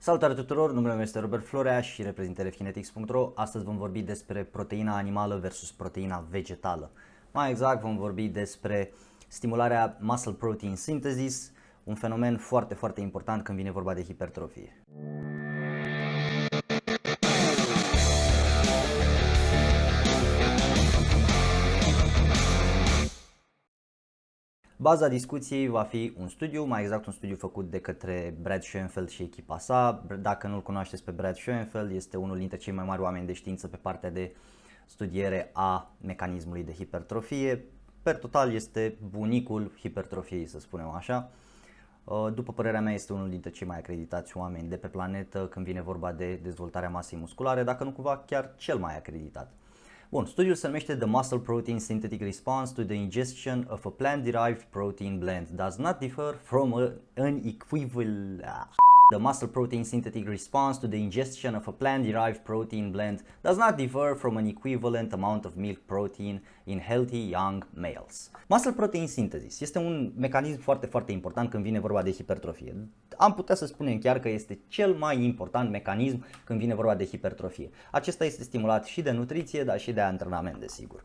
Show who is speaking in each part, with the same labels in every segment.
Speaker 1: Salutare tuturor, numele meu este Robert Florea și reprezint RFkinetics.ro. Astăzi vom vorbi despre proteina animală versus proteina vegetală. Mai exact vom vorbi despre stimularea muscle protein synthesis, un fenomen foarte important când vine vorba de hipertrofie. Baza discuției va fi un studiu, mai exact un studiu făcut de către Brad Schoenfeld și echipa sa. Dacă nu-l cunoașteți pe Brad Schoenfeld, este unul dintre cei mai mari oameni de știință pe partea de studiere a mecanismului de hipertrofie. Per total este bunicul hipertrofiei, să spunem așa. După părerea mea este unul dintre cei mai acreditați oameni de pe planetă când vine vorba de dezvoltarea masei musculare, dacă nu cumva chiar cel mai acreditat. Bun, studiul se numește The Muscle Protein Synthetic Response to the Ingestion of a Plant-Derived Protein Blend Does Not Differ from an Equivalent... The muscle protein synthetic response to the ingestion of a plant-derived protein blend does not differ from an equivalent amount of milk protein in healthy young males. Muscle protein synthesis este un mecanism foarte important când vine vorba de hipertrofie. Am putea să spunem chiar că este cel mai important mecanism când vine vorba de hipertrofie. Acesta este stimulat și de nutriție, dar și de antrenament, desigur.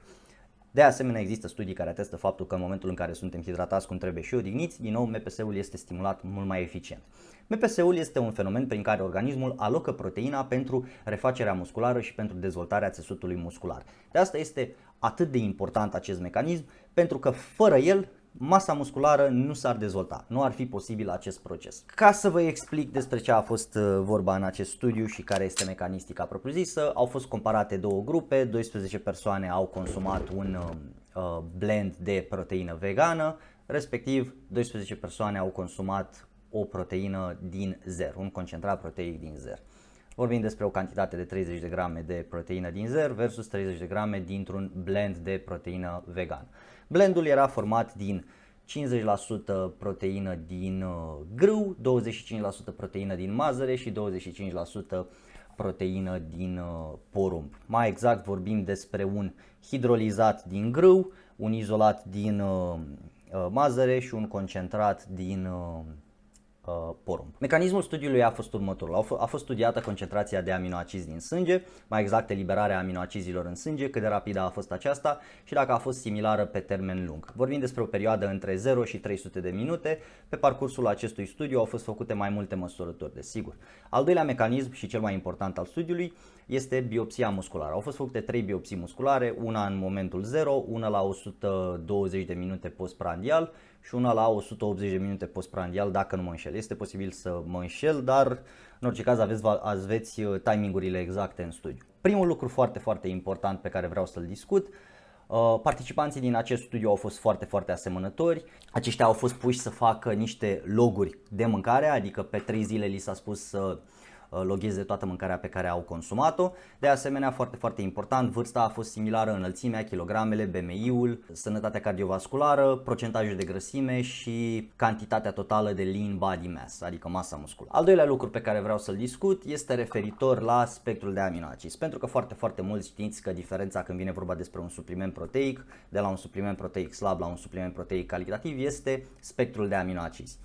Speaker 1: De asemenea, există studii care atestă faptul că în momentul în care suntem hidratați cum trebuie și odihniți, din nou MPS-ul este stimulat mult mai eficient. MPS-ul este un fenomen prin care organismul alocă proteina pentru refacerea musculară și pentru dezvoltarea țesutului muscular. De asta este atât de important acest mecanism, pentru că fără el masa musculară nu s-ar dezvolta, nu ar fi posibil acest proces. Ca să vă explic despre ce a fost vorba în acest studiu și care este mecanistica propriu-zisă, au fost comparate două grupe, 12 persoane au consumat un blend de proteină vegană, respectiv 12 persoane au consumat o proteină din zer, un concentrat proteic din zer. Vorbim despre o cantitate de 30 de grame de proteină din zer versus 30 de grame dintr-un blend de proteină vegană. Blendul era format din 50% proteină din grâu, 25% proteină din mazăre și 25% proteină din porumb. Mai exact vorbim despre un hidrolizat din grâu, un izolat din mazăre și un concentrat din porumb. Mecanismul studiului a fost următorul. A fost studiată concentrația de aminoacizi din sânge, mai exact eliberarea aminoacizilor în sânge, cât de rapidă a fost aceasta și dacă a fost similară pe termen lung. Vorbim despre o perioadă între 0 și 300 de minute. Pe parcursul acestui studiu au fost făcute mai multe măsurători, desigur. Al doilea mecanism și cel mai important al studiului este biopsia musculară. Au fost făcute 3 biopsii musculare, una în momentul 0, una la 120 de minute postprandial și una la 180 de minute postprandial, dacă nu mă înșel. Este posibil să mă înșel, dar în orice caz aveți timingurile exacte în studiu. Primul lucru foarte important pe care vreau să-l discut, participanții din acest studiu au fost foarte asemănători. Aceștia au fost puși să facă niște loguri de mâncare, adică pe 3 zile li s-a spus să logheze toată mâncarea pe care au consumat-o. De asemenea, foarte important, vârsta a fost similară, înălțimea, kilogramele, BMI-ul, sănătatea cardiovasculară, procentajul de grăsime și cantitatea totală de lean body mass, adică masa musculară. Al doilea lucru pe care vreau să-l discut este referitor la spectrul de aminoacizi, pentru că foarte mulți știți că diferența când vine vorba despre un supliment proteic, de la un supliment proteic slab la un supliment proteic calitativ, este spectrul de aminoacizi.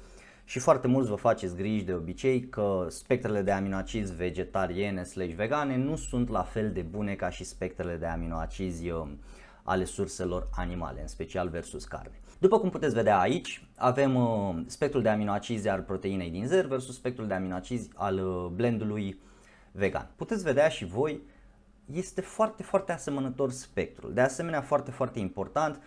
Speaker 1: Și foarte mulți vă faceți griji de obicei că spectrele de aminoacizi vegetariene/vegane nu sunt la fel de bune ca și spectrele de aminoacizi ale surselor animale, în special versus carne. După cum puteți vedea aici, avem spectrul de aminoacizi al proteinei din zer versus spectrul de aminoacizi al blendului vegan. Puteți vedea și voi, este foarte asemănător spectrul. De asemenea, foarte important,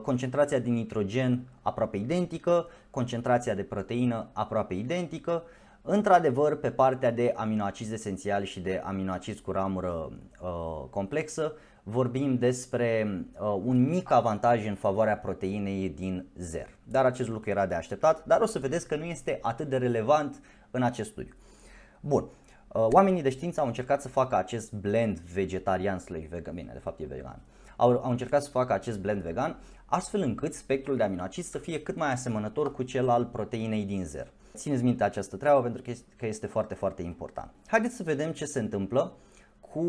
Speaker 1: concentrația de nitrogen aproape identică, concentrația de proteină aproape identică. Într-adevăr, pe partea de aminoacizi esențiali și de aminoacizi cu ramură complexă, vorbim despre un mic avantaj în favoarea proteinei din zer. Dar acest lucru era de așteptat, dar o să vedeți că nu este atât de relevant în acest studiu. Bun. Oamenii de știință au încercat să facă acest blend vegetarian/vegan, bine, de fapt e vegan. Au încercat să facă acest blend vegan astfel încât spectrul de aminoacizi să fie cât mai asemănător cu cel al proteinei din zer. Țineți minte această treabă pentru că este foarte important. Haideți să vedem ce se întâmplă cu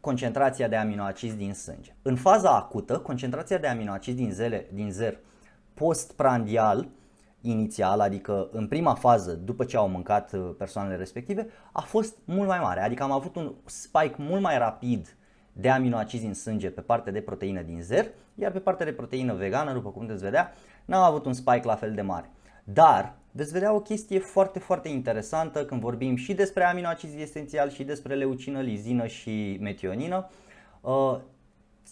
Speaker 1: concentrația de aminoacizi din sânge. În faza acută, concentrația de aminoacizi din zer postprandial inițial, adică în prima fază, după ce au mâncat persoanele respective, a fost mult mai mare. Adică am avut un spike mult mai rapid de aminoacizi în sânge pe partea de proteină din zer, iar pe partea de proteină vegană, după cum veți vedea, n-am avut un spike la fel de mare. Dar veți vedea o chestie foarte, foarte interesantă când vorbim și despre aminoacizi esențiali și despre leucină, lizină și metionină.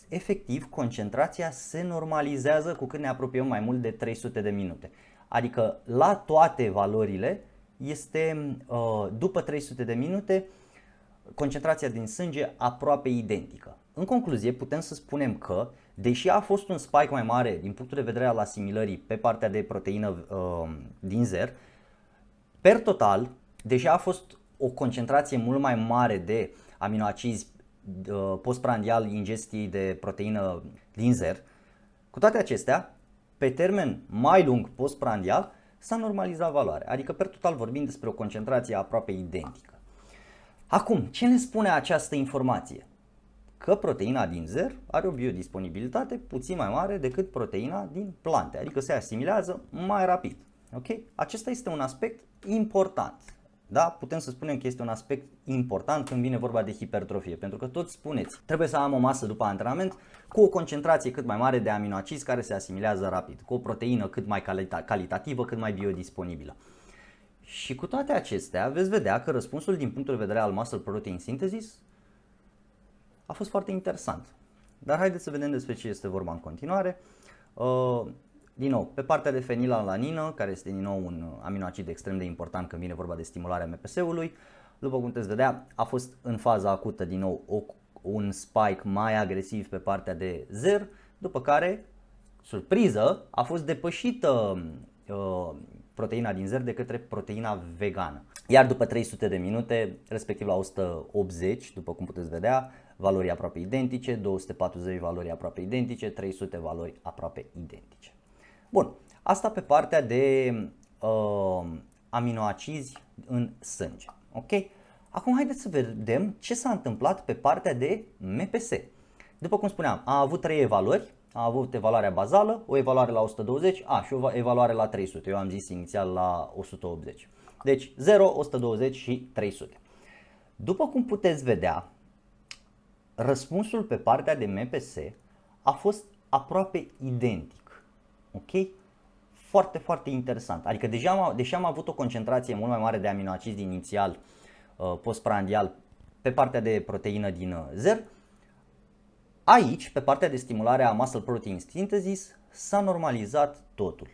Speaker 1: Efectiv, concentrația se normalizează cu cât ne apropiem mai mult de 300 de minute. Adică la toate valorile este, după 300 de minute, concentrația din sânge aproape identică. În concluzie, putem să spunem că, deși a fost un spike mai mare din punctul de vedere al asimilării pe partea de proteină din zer, per total, deși a fost o concentrație mult mai mare de aminoacizi postprandial ingestiei de proteină din zer, cu toate acestea, pe termen mai lung postprandial s-a normalizat valoarea, adică per total vorbim despre o concentrație aproape identică. Acum, ce ne spune această informație? Că proteina din zer are o biodisponibilitate puțin mai mare decât proteina din plante, adică se asimilează mai rapid. Okay? Acesta este un aspect important. Da? Putem să spunem că este un aspect important când vine vorba de hipertrofie, pentru că toți spuneți, trebuie să am o masă după antrenament cu o concentrație cât mai mare de aminoacizi care se asimilează rapid, cu o proteină cât mai calitativă, cât mai biodisponibilă. Și cu toate acestea veți vedea că răspunsul din punctul de vedere al muscle protein synthesis a fost foarte interesant. Dar haideți să vedem despre ce este vorba în continuare. Din nou, pe partea de fenilalanină, care este din nou un aminoacid extrem de important când vine vorba de stimularea MPS-ului, după cum puteți vedea, a fost în faza acută din nou un spike mai agresiv pe partea de zer, după care, surpriză, a fost depășită proteina din zer de către proteina vegană. Iar după 300 de minute, respectiv la 180, după cum puteți vedea, valori aproape identice, 240 valori aproape identice, 300 valori aproape identice. Bun, asta pe partea de aminoacizi în sânge. Ok? Acum haideți să vedem ce s-a întâmplat pe partea de MPS. După cum spuneam, a avut 3 evaluări. A avut evaluarea bazală, o evaluare la 120 și o evaluare la 300. Eu am zis inițial la 180. Deci 0, 120 și 300. După cum puteți vedea, răspunsul pe partea de MPS a fost aproape identic. Ok? Foarte, foarte interesant. Adică deși am avut o concentrație mult mai mare de aminoacizi inițial postprandial pe partea de proteină din zer, aici, pe partea de stimulare a muscle protein synthesis, s-a normalizat totul.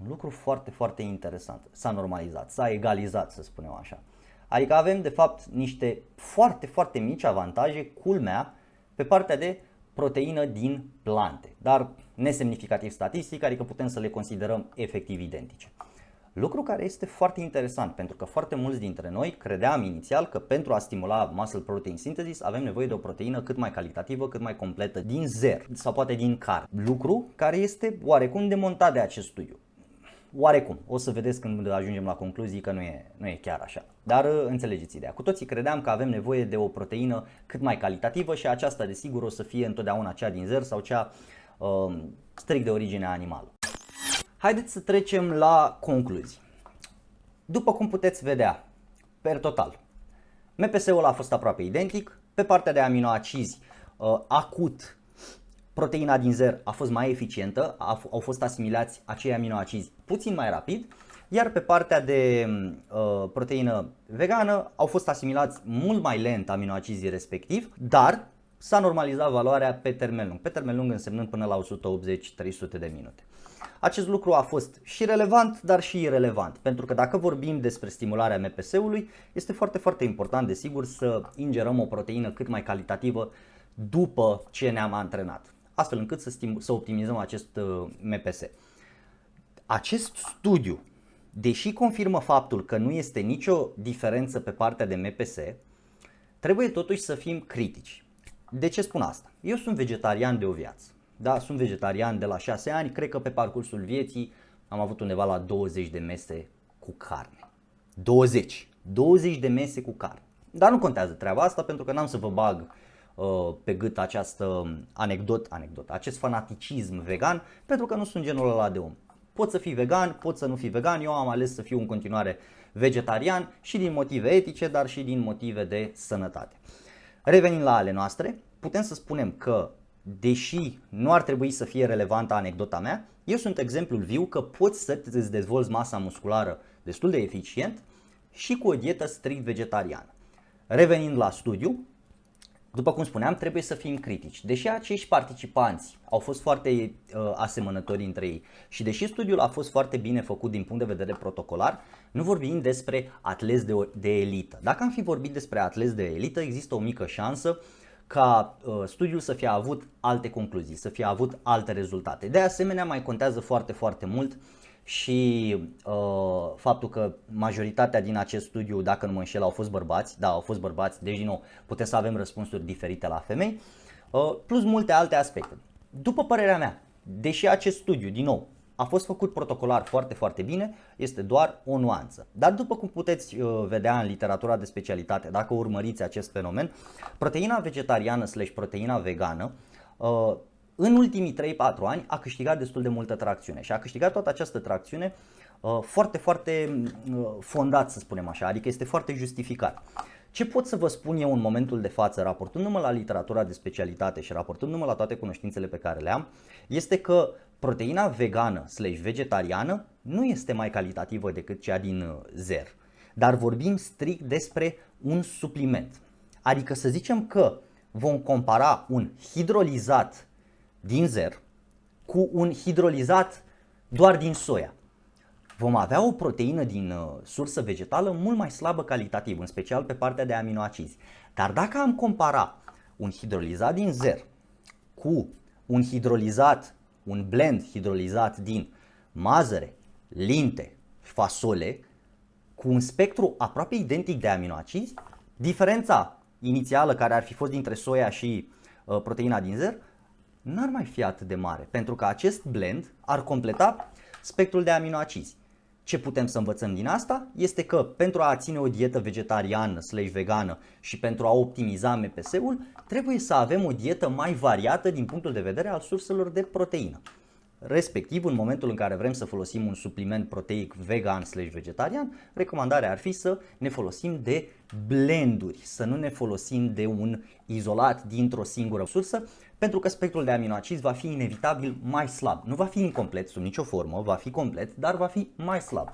Speaker 1: Un lucru foarte, foarte interesant. S-a normalizat, s-a egalizat, să spunem așa. Adică avem, de fapt, niște foarte, foarte mici avantaje, culmea, pe partea de proteină din plante, dar nesemnificativ statistic, adică putem să le considerăm efectiv identice. Lucru care este foarte interesant, pentru că foarte mulți dintre noi credeam inițial că pentru a stimula muscle protein synthesis avem nevoie de o proteină cât mai calitativă, cât mai completă din zer sau poate din carne. Lucru care este oarecum demontat de acest studiu. Oarecum, o să vedeți când ajungem la concluzii că nu e chiar așa. Dar înțelegeți ideea. Cu toții credeam că avem nevoie de o proteină cât mai calitativă și aceasta desigur o să fie întotdeauna cea din zer sau cea strict de origine animală. Haideți să trecem la concluzii. După cum puteți vedea, per total, MPS-ul a fost aproape identic. Pe partea de aminoacizi acut, proteina din zer a fost mai eficientă, au fost asimilați acei aminoacizi puțin mai rapid, iar pe partea de proteină vegană au fost asimilați mult mai lent aminoacizii respectiv, dar s-a normalizat valoarea pe termen lung. Pe termen lung însemnând până la 180-300 de minute. Acest lucru a fost și relevant, dar și irelevant, pentru că dacă vorbim despre stimularea MPS-ului, este foarte, foarte important, desigur, să ingerăm o proteină cât mai calitativă după ce ne-am antrenat, astfel încât să optimizăm acest MPS. Acest studiu, deși confirmă faptul că nu este nicio diferență pe partea de MPS, trebuie totuși să fim critici. De ce spun asta? Eu sunt vegetarian de o viață. Da, sunt vegetarian de la 6 ani, cred că pe parcursul vieții am avut undeva la 20 de mese cu carne. 20 de mese cu carne. Dar nu contează treaba asta pentru că n-am să vă bag pe gât această anecdotă, acest fanaticism vegan, pentru că nu sunt genul ăla de om. Poți să fii vegan, poți să nu fii vegan, eu am ales să fiu în continuare vegetarian și din motive etice, dar și din motive de sănătate. Revenind la ale noastre, putem să spunem că, deși nu ar trebui să fie relevantă anecdota mea, eu sunt exemplul viu că poți să îți dezvolți masa musculară destul de eficient și cu o dietă strict vegetariană. Revenind la studiu, după cum spuneam, trebuie să fim critici. Deși acești participanți au fost foarte asemănători între ei și deși studiul a fost foarte bine făcut din punct de vedere protocolar, nu vorbim despre atleți de elită. Dacă am fi vorbit despre atleți de elită, există o mică șansă ca studiul să fie avut alte concluzii, să fie avut alte rezultate. De asemenea, mai contează foarte, foarte mult și faptul că majoritatea din acest studiu, dacă nu mă înșel, au fost bărbați, da, au fost bărbați, deci din nou putem să avem răspunsuri diferite la femei, plus multe alte aspecte. După părerea mea, deși acest studiu, din nou, a fost făcut protocolar foarte, foarte bine, este doar o nuanță. Dar după cum puteți vedea în literatura de specialitate, dacă urmăriți acest fenomen, proteina vegetariană / proteina vegană în ultimii 3-4 ani a câștigat destul de multă tracțiune și a câștigat toată această tracțiune foarte, foarte fondat, să spunem așa, adică este foarte justificat. Ce pot să vă spun eu în momentul de față, raportându-mă la literatura de specialitate și raportându-mă la toate cunoștințele pe care le am, este că proteina vegană / vegetariană nu este mai calitativă decât cea din zer, dar vorbim strict despre un supliment. Adică să zicem că vom compara un hidrolizat din zer cu un hidrolizat doar din soia. Vom avea o proteină din sursă vegetală mult mai slabă calitativ, în special pe partea de aminoacizi. Dar dacă am compara un hidrolizat din zer cu un blend hidrolizat din mazăre, linte, fasole, cu un spectru aproape identic de aminoacizi, diferența inițială care ar fi fost dintre soia și proteina din zer n-ar mai fi atât de mare, pentru că acest blend ar completa spectrul de aminoacizi. Ce putem să învățăm din asta este că pentru a ține o dietă vegetariană / vegană și pentru a optimiza MPS-ul, trebuie să avem o dietă mai variată din punctul de vedere al surselor de proteină. Respectiv, în momentul în care vrem să folosim un supliment proteic vegan / vegetarian, recomandarea ar fi să ne folosim de blenduri, să nu ne folosim de un izolat dintr-o singură sursă, pentru că spectrul de aminoacizi va fi inevitabil mai slab. Nu va fi incomplet sub nicio formă, va fi complet, dar va fi mai slab.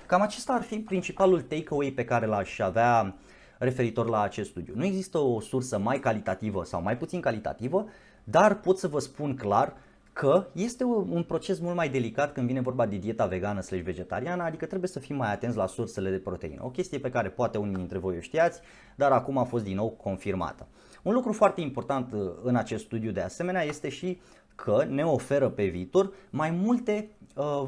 Speaker 1: Cam acesta ar fi principalul takeaway pe care l-aș avea referitor la acest studiu. Nu există o sursă mai calitativă sau mai puțin calitativă, dar pot să vă spun clar că este un proces mult mai delicat când vine vorba de dieta vegană / vegetariană, adică trebuie să fim mai atenți la sursele de proteină. O chestie pe care poate unii dintre voi o știați, dar acum a fost din nou confirmată. Un lucru foarte important în acest studiu de asemenea este și că ne oferă pe viitor mai multe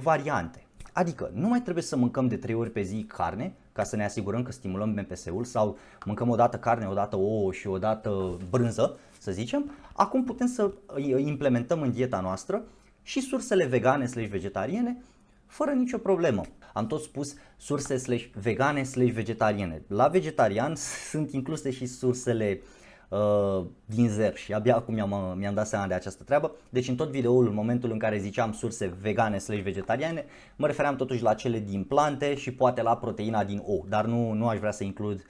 Speaker 1: variante. Adică nu mai trebuie să mâncăm de 3 ori pe zi carne ca să ne asigurăm că stimulăm MPS-ul sau mâncăm o dată carne, o dată ouă și o dată brânză, să zicem. Acum putem să implementăm în dieta noastră și sursele vegane / vegetariene fără nicio problemă. Am tot spus surse vegane / vegetariene. La vegetarian sunt incluse și sursele din zer și abia acum mi-am dat seama de această treabă. Deci în tot videoul, în momentul în care ziceam surse vegane / vegetariane, mă refeream totuși la cele din plante și poate la proteina din ou, dar nu aș vrea să includ,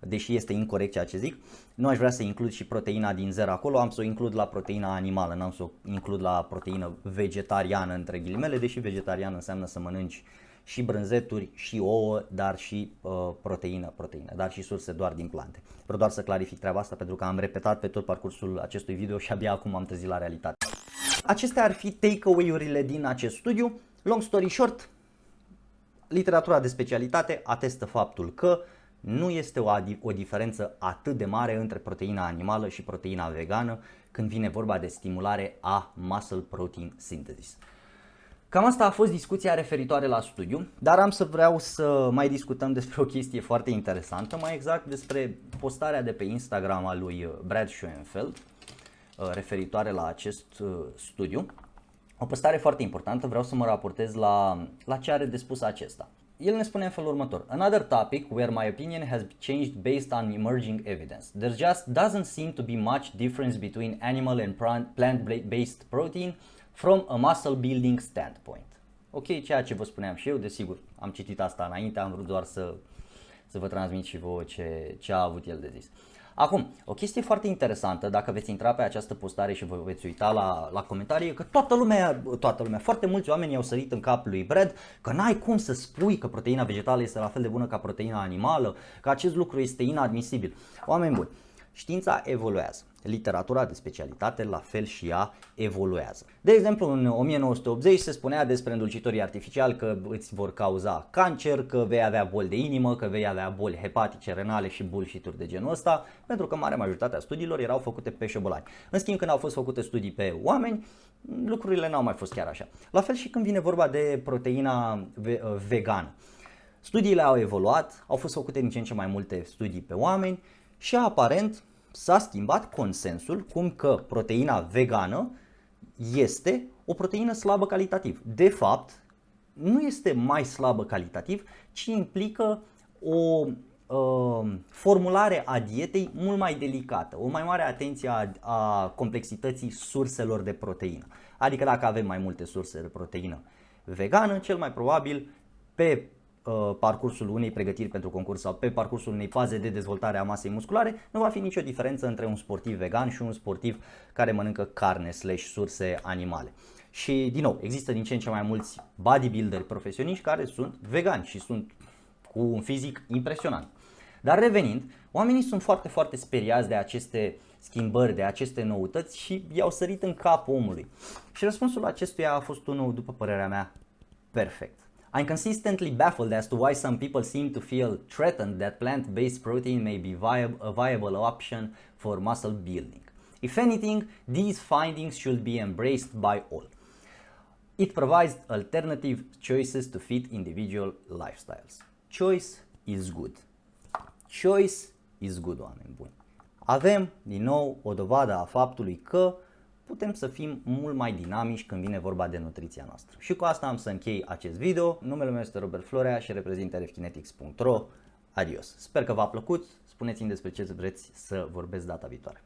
Speaker 1: deși este incorect ceea ce zic, nu aș vrea să includ și proteina din zer acolo, am să o includ la proteina animală, n-am să o includ la proteină vegetariană între ghilimele, deși vegetarian înseamnă să mănânci și brânzeturi, și ouă, dar și proteină, dar și surse doar din plante. Vreau doar să clarific treaba asta pentru că am repetat pe tot parcursul acestui video și abia acum am trezit la realitate. Acestea ar fi takeaway-urile din acest studiu. Long story short, literatura de specialitate atestă faptul că nu este o diferență atât de mare între proteina animală și proteina vegană când vine vorba de stimulare a muscle protein synthesis. Cam asta a fost discuția referitoare la studiu, dar vreau să mai discutăm despre o chestie foarte interesantă, mai exact despre postarea de pe Instagram a lui Brad Schoenfeld referitoare la acest studiu. O postare foarte importantă, vreau să mă raportez la ce are de spus acesta. El ne spune în felul următor: Another topic where my opinion has changed based on emerging evidence. There just doesn't seem to be much difference between animal and plant-based protein from a muscle building standpoint. ok, ceea ce vă spuneam și eu, desigur, am citit asta înainte, am vrut doar să vă transmit și vouă ce a avut el de zis. Acum, o chestie foarte interesantă, dacă veți intra pe această postare și vă veți uita la comentarii, că toată lumea, foarte mulți oameni au sărit în cap lui Brad că n-ai cum să spui că proteina vegetală este la fel de bună ca proteina animală, că acest lucru este inadmisibil. Oameni buni, știința evoluează. Literatura de specialitate la fel și ea evoluează. De exemplu, în 1980 se spunea despre îndulcitorii artificiali că îți vor cauza cancer, că vei avea boli de inimă, că vei avea boli hepatice, renale și bullshit-uri de genul ăsta, pentru că marea majoritatea studiilor erau făcute pe șobolani. În schimb, când au fost făcute studii pe oameni, lucrurile n-au mai fost chiar așa. La fel și când vine vorba de proteina vegană. Studiile au evoluat, au fost făcute din ce în ce mai multe studii pe oameni și aparent s-a schimbat consensul cum că proteina vegană este o proteină slabă calitativ. De fapt, nu este mai slabă calitativ, ci implică o formulare a dietei mult mai delicată, o mai mare atenție a complexității surselor de proteină. Adică dacă avem mai multe surse de proteină vegană, cel mai probabil pe parcursul unei pregătiri pentru concurs sau pe parcursul unei faze de dezvoltare a masei musculare, nu va fi nicio diferență între un sportiv vegan și un sportiv care mănâncă carne / surse animale. Și din nou, există din ce în ce mai mulți bodybuilderi profesioniști care sunt vegani și sunt cu un fizic impresionant. Dar revenind, oamenii sunt foarte, foarte speriați de aceste schimbări, de aceste noutăți și i-au sărit în cap omului. Și răspunsul acestuia a fost unul, după părerea mea, perfect. I'm consistently baffled as to why some people seem to feel threatened that plant-based protein may be a viable option for muscle building. If anything, these findings should be embraced by all. It provides alternative choices to fit individual lifestyles. Choice is good. Choice is good, oameni buni. Avem, din nou, o dovadă a faptului că putem să fim mult mai dinamici când vine vorba de nutriția noastră. Și cu asta am să închei acest video. Numele meu este Robert Florea și reprezint rfkinetics.ro. Adios! Sper că v-a plăcut. Spuneți-mi despre ce vreți să vorbesc data viitoare.